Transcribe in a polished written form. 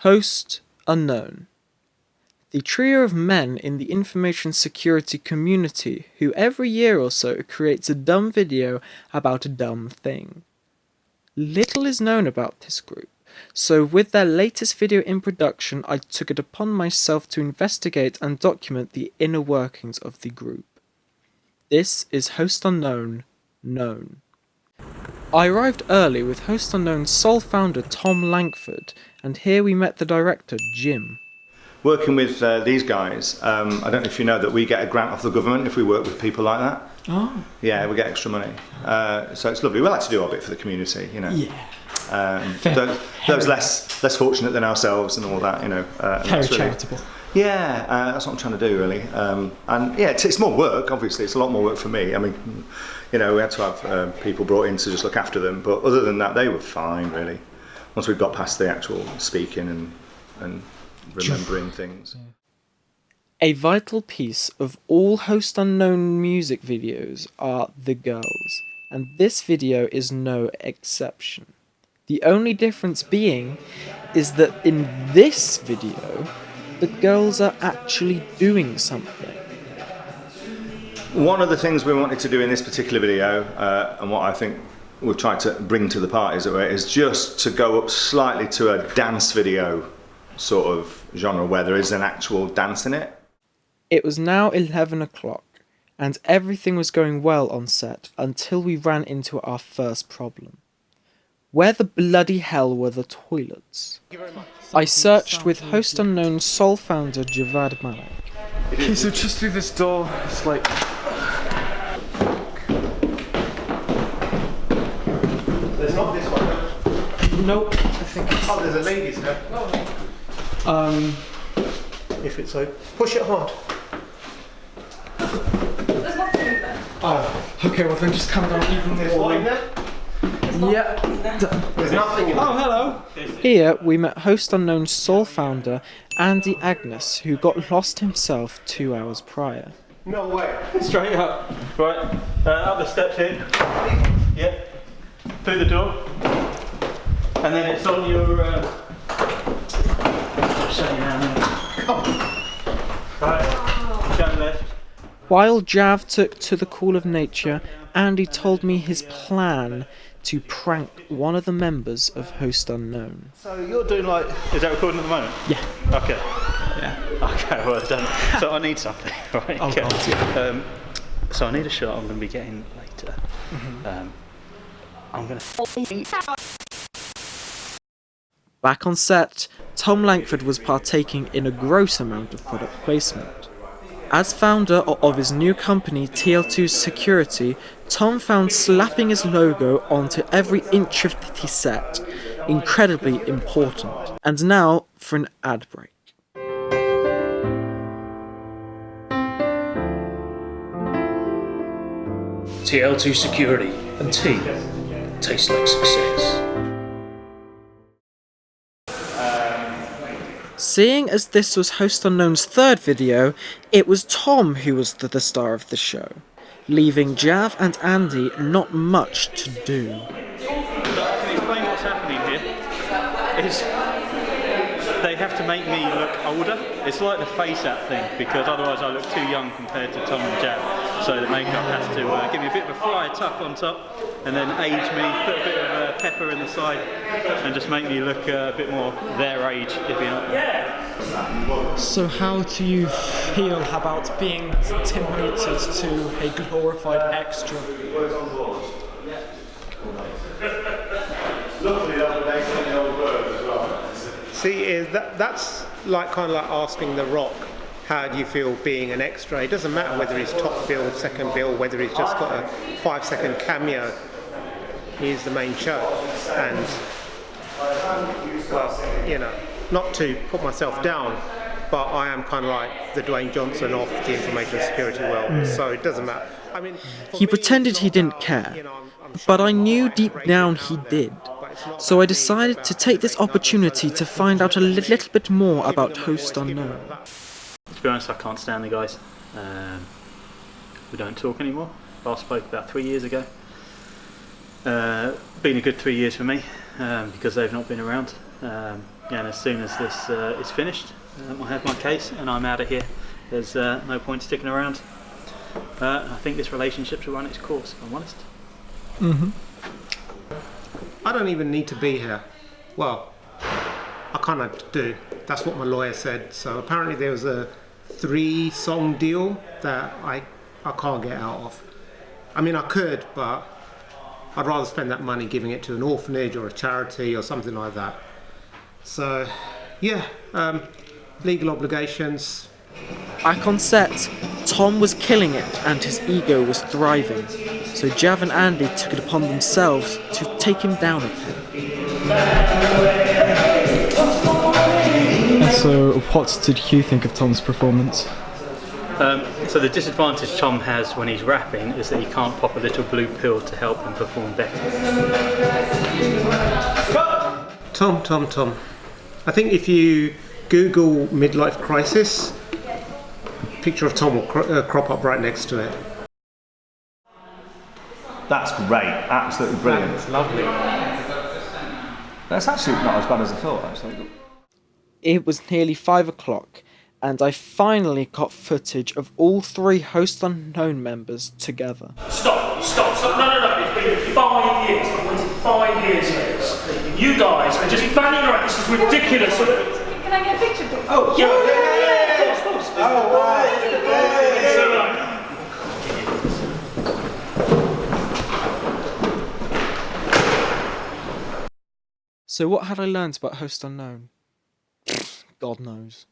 Host unknown. The trio of men in the information security community who every year or so creates a dumb video about a dumb thing. Little is known about this group, so with their latest video in production I took it upon myself to investigate and document the inner workings of the group. This is Host Unknown Known. I arrived early with Host Unknown's sole founder Tom Langford, and here we met the director Jim. Working with these guys, I don't know if you know that we get a grant off the government if we work with people like that. Oh. Yeah, we get extra money. So it's lovely. We like to do our bit for the community, you know. Yeah. Those less fortunate than ourselves and all that, you know. Very charitable. Yeah, that's what I'm trying to do, really. And yeah, it's more work, obviously. It's a lot more work for me. I mean, you know, we had to have people brought in to just look after them. But other than that, they were fine, really. Once we got past the actual speaking and remembering things. A vital piece of all Host Unknown music videos are the girls, and this video is no exception. The only difference being is that in this video, the girls are actually doing something. One of the things we wanted to do in this particular video, and what I think we've tried to bring to the party is just to go up slightly to a dance video sort of genre where there is an actual dance in it. It was now 11 o'clock, and everything was going well on set until we ran into our first problem. Where the bloody hell were the toilets? I searched with Host Unknown's sole founder Javad Malik. Okay, so just through this door, it's like... There's not this one. Nope, I think it's... Oh, there's a ladies there. If it's open, push it hard. There's nothing in there. Oh, okay, well then just come down even There's more. one in there? Yeah. There's nothing in there. Oh, hello. Here we met Host Unknown's sole founder, Andy Agnes, who got lost himself 2 hours prior. No way. Straight up. Right. Up the steps here. Yeah. Through the door. And then it's on your... I'll show you now. Right. Go left. While Jav took to the call of nature, Andy told me his plan to prank one of the members of Host Unknown. So you're doing like... Is that recording at the moment? Yeah. Okay. Yeah. Okay, well done. So I need something, right? Oh, okay. God, yeah. So I need a shot I'm going to be getting later. I'm going to... Back on set, Tom Lankford was partaking in a gross amount of product placement. As founder of his new company TL2 Security, Tom found slapping his logo onto every inch of the set incredibly important. And now for an ad break. TL2 Security and tea tastes like success. Seeing as this was Host Unknown's third video, it was Tom who was the star of the show, leaving Jav and Andy not much to do. I can explain what's happening here. Is they have to make me look older. It's like the face app thing, because otherwise I look too young compared to Tom and Jav. So the makeup has to give me a bit of a flyer tuck on top, and then age me, put a bit of pepper in the side, and just make me look a bit more their age, if you know. Yeah. So how do you feel about being demoted to a glorified extra? See, that's like kind of like asking The Rock, how do you feel being an extra? It doesn't matter whether he's top bill, second bill, whether he's just got a 5-second cameo. He's the main show, and well, you know, not to put myself down, but I am kind of like the Dwayne Johnson of the information security world, so it doesn't matter. I mean, he pretended he didn't care, but I knew deep down he did. So I decided to take this opportunity to find out a little bit more about Host Unknown. To be honest, I can't stand the guys. We don't talk anymore. Last spoke about 3 years ago. Been a good 3 years for me, because they've not been around. and as soon as this is finished, I have my case and I'm out of here. There's no point sticking around. I think this relationship should run its course, if I'm honest. I don't even need to be here. Well, I kind of do. That's what my lawyer said. So apparently there was a 3-song deal that I can't get out of. I mean, I could, but I'd rather spend that money giving it to an orphanage or a charity or something like that. So, yeah, legal obligations. Back on set, Tom was killing it and his ego was thriving, so Jav and Andy took it upon themselves to take him down a peg. So, what did Hugh think of Tom's performance? So the disadvantage Tom has when he's rapping is that he can't pop a little blue pill to help him perform better. Tom. I think if you Google midlife crisis, a picture of Tom will crop up right next to it. That's great, absolutely brilliant. That's lovely. That's actually not as bad as I thought, actually. It was nearly 5 o'clock, and I finally got footage of all 3 Host Unknown members together. Stop. No. It's been 5 years. I've waited 5 years for this. You guys are just fanning around. This is ridiculous. Can I get a picture, please? Oh, yeah. Of course. Oh, right. So what had I learnt about Host Unknown? God knows.